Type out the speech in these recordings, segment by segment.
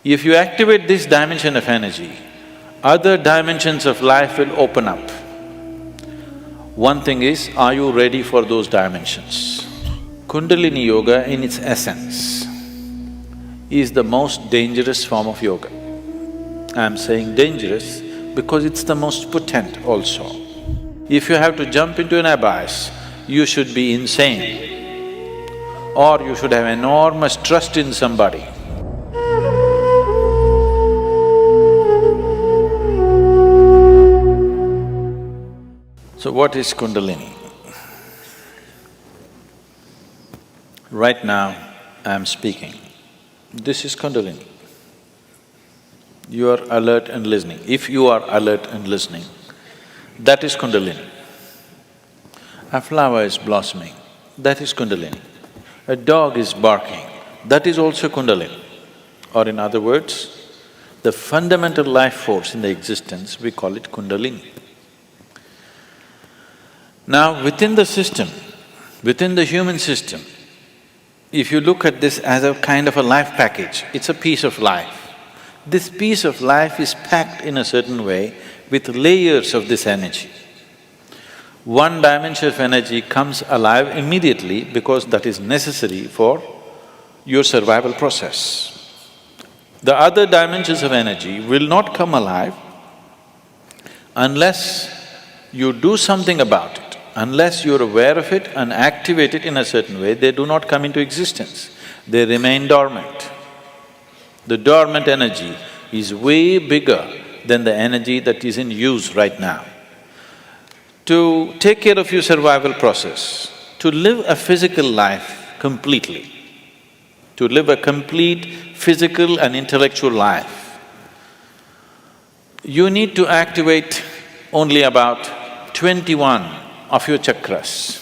If you activate this dimension of energy, other dimensions of life will open up. One thing is, are you ready for those dimensions? Kundalini yoga in its essence is the most dangerous form of yoga. I'm saying dangerous because it's the most potent also. If you have to jump into an abyss, you should be insane or you should have enormous trust in somebody. So what is Kundalini? Right now, I'm speaking. This is Kundalini. You are alert and listening. If you are alert and listening, that is Kundalini. A flower is blossoming, that is Kundalini. A dog is barking, that is also Kundalini. Or in other words, the fundamental life force in the existence, we call it Kundalini. Now, within the system, within the human system, if you look at this as a kind of a life package, it's a piece of life. This piece of life is packed in a certain way with layers of this energy. One dimension of energy comes alive immediately because that is necessary for your survival process. The other dimensions of energy will not come alive unless you do something about it. Unless you're aware of it and activate it in a certain way, they do not come into existence, they remain dormant. The dormant energy is way bigger than the energy that is in use right now. To take care of your survival process, to live a physical life completely, to live a complete physical and intellectual life, you need to activate only about 21 of your chakras.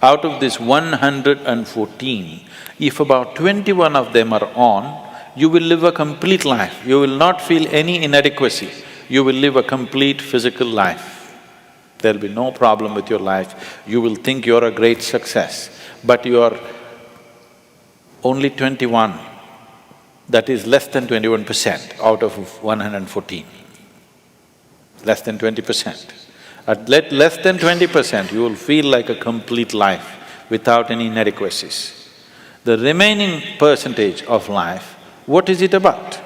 Out of this 114, if about 21 of them are on, you will live a complete life. You will not feel any inadequacy. You will live a complete physical life. There'll be no problem with your life. You will think you're a great success, but you are only 21. That is less than 21% out of 114. Less than 20%. At less than 20%, you will feel like a complete life without any inadequacies. The remaining percentage of life, what is it about?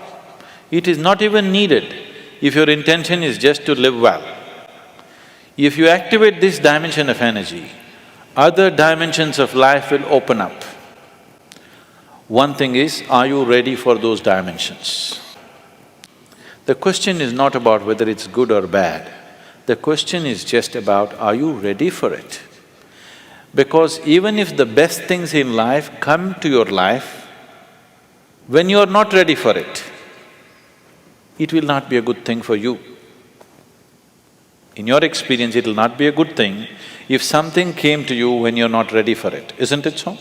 It is not even needed if your intention is just to live well. If you activate this dimension of energy, other dimensions of life will open up. One thing is, are you ready for those dimensions? The question is not about whether it's good or bad. The question is just about, are you ready for it? Because even if the best things in life come to your life, when you are not ready for it, it will not be a good thing for you. In your experience, it will not be a good thing if something came to you when you're not ready for it, isn't it so?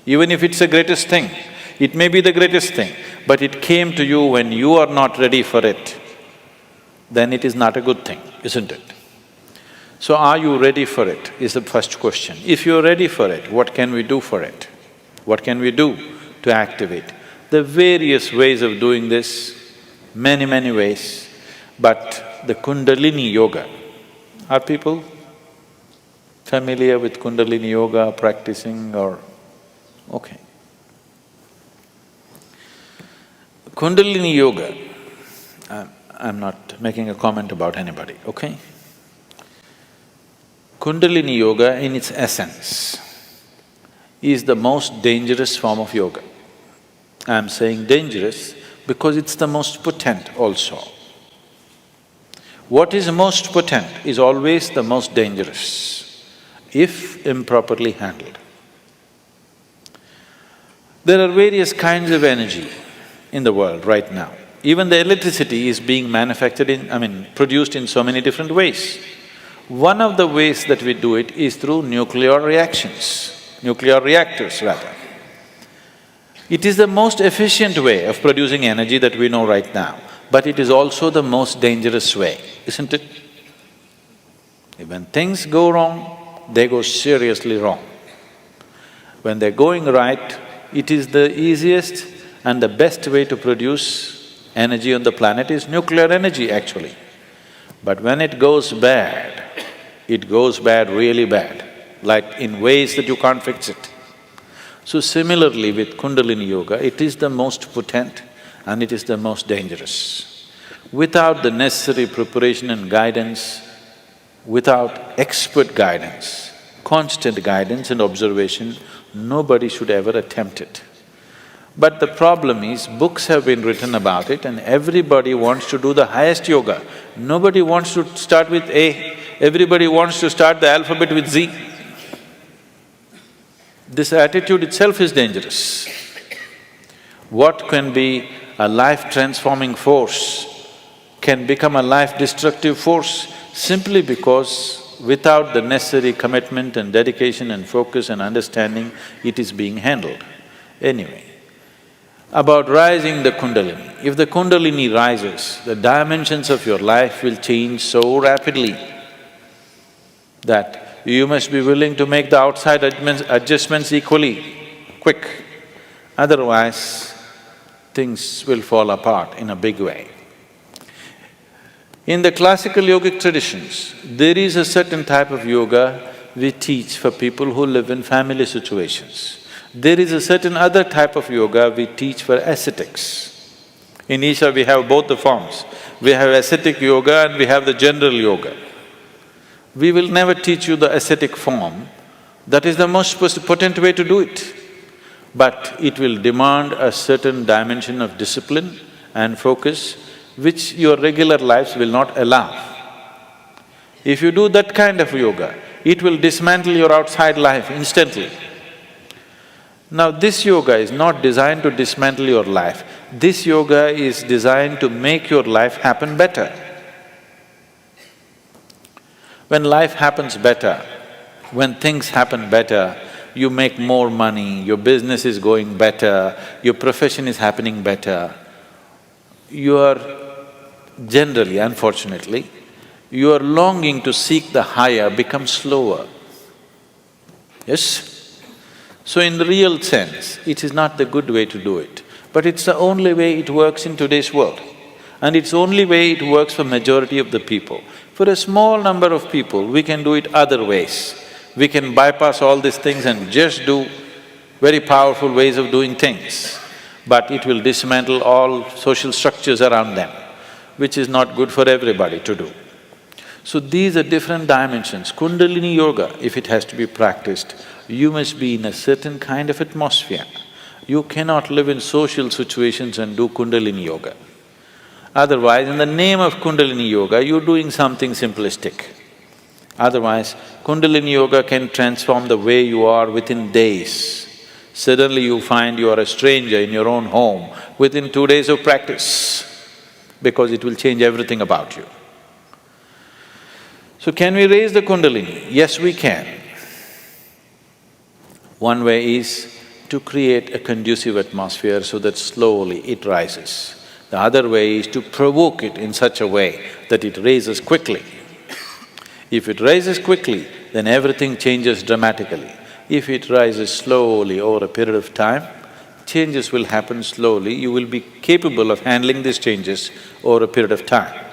Even if it's the greatest thing, it may be the greatest thing, but it came to you when you are not ready for it, then it is not a good thing, isn't it? So are you ready for it is the first question. If you're ready for it, what can we do for it? What can we do to activate? There are various ways of doing this, many ways, but the Kundalini yoga, are people familiar with Kundalini yoga, practicing or… okay. Kundalini yoga, I'm not making a comment about anybody, okay? Kundalini yoga in its essence is the most dangerous form of yoga. I'm saying dangerous because it's the most potent also. What is most potent is always the most dangerous, if improperly handled. There are various kinds of energy in the world right now. Even the electricity is being manufactured produced in so many different ways. One of the ways that we do it is through nuclear reactions, nuclear reactors rather. It is the most efficient way of producing energy that we know right now, but it is also the most dangerous way, isn't it? When things go wrong, they go seriously wrong. When they're going right, it is the easiest And the best way to produce energy on the planet is nuclear energy, actually. But when it goes bad really bad, like in ways that you can't fix it. So similarly with Kundalini Yoga, it is the most potent and it is the most dangerous. Without the necessary preparation and guidance, without expert guidance, constant guidance and observation, nobody should ever attempt it. But the problem is, books have been written about it and everybody wants to do the highest yoga. Nobody wants to start with A, everybody wants to start the alphabet with Z. This attitude itself is dangerous. What can be a life-transforming force can become a life-destructive force simply because without the necessary commitment and dedication and focus and understanding, it is being handled. Anyway, about rising the Kundalini. If the Kundalini rises, the dimensions of your life will change so rapidly that you must be willing to make the outside adjustments equally quick. Otherwise, things will fall apart in a big way. In the classical yogic traditions, there is a certain type of yoga we teach for people who live in family situations. There is a certain other type of yoga we teach for ascetics. In Isha, we have both the forms. We have ascetic yoga and we have the general yoga. We will never teach you the ascetic form, that is the most potent way to do it. But it will demand a certain dimension of discipline and focus which your regular lives will not allow. If you do that kind of yoga, it will dismantle your outside life instantly. Now this yoga is not designed to dismantle your life, this yoga is designed to make your life happen better. When life happens better, when things happen better, you make more money, your business is going better, your profession is happening better, your generally, unfortunately, your longing to seek the higher becomes slower. Yes? So in the real sense, it is not the good way to do it, but it's the only way it works in today's world. And it's the only way it works for majority of the people. For a small number of people, we can do it other ways. We can bypass all these things and just do very powerful ways of doing things, but it will dismantle all social structures around them, which is not good for everybody to do. So these are different dimensions. Kundalini Yoga, if it has to be practiced, you must be in a certain kind of atmosphere. You cannot live in social situations and do Kundalini Yoga. Otherwise, in the name of Kundalini Yoga, you're doing something simplistic. Otherwise, Kundalini Yoga can transform the way you are within days. Suddenly you find you are a stranger in your own home within 2 days of practice, because it will change everything about you. So can we raise the Kundalini? Yes, we can. One way is to create a conducive atmosphere so that slowly it rises. The other way is to provoke it in such a way that it raises quickly. If it rises quickly, then everything changes dramatically. If it rises slowly over a period of time, changes will happen slowly, you will be capable of handling these changes over a period of time.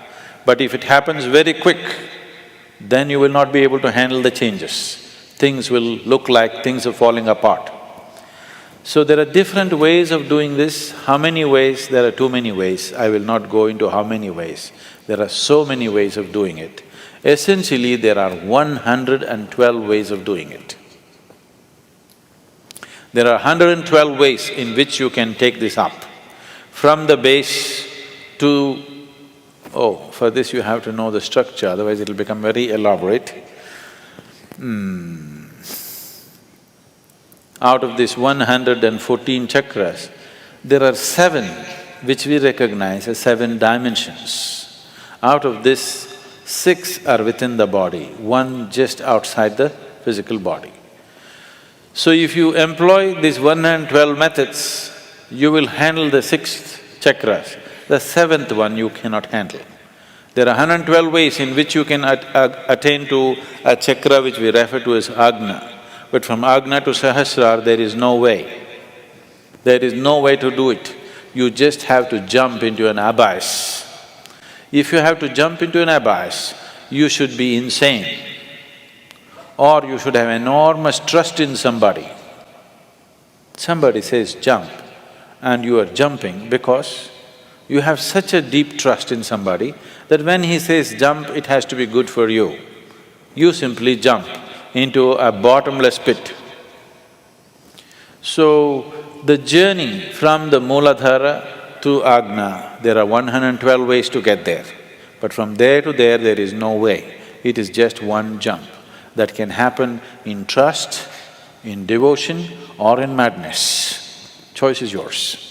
But if it happens very quick, then you will not be able to handle the changes. Things will look like things are falling apart. So there are different ways of doing this. How many ways? There are too many ways. I will not go into how many ways. There are so many ways of doing it. Essentially, there are 112 ways of doing it. There are 112 ways in which you can take this up. From the base to… for this you have to know the structure, otherwise it'll become very elaborate. Out of these 114 chakras, there are 7 which we recognize as 7 dimensions. Out of this, 6 are within the body, 1 just outside the physical body. So if you employ these 112 methods, you will handle the 6th chakras. The 7th one you cannot handle. There are 112 ways in which you can attain to a chakra which we refer to as Agna. But from Agna to Sahasrara, there is no way. There is no way to do it. you just have to jump into an abyss. If you have to jump into an abyss, you should be insane, or you should have enormous trust in somebody. Somebody says jump, and you are jumping because you have such a deep trust in somebody that when he says jump, it has to be good for you. You simply jump into a bottomless pit. So, the journey from the Mooladhara to Agna, there are 112 ways to get there. But from there to there is no way. It is just one jump that can happen in trust, in devotion or in madness. Choice is yours.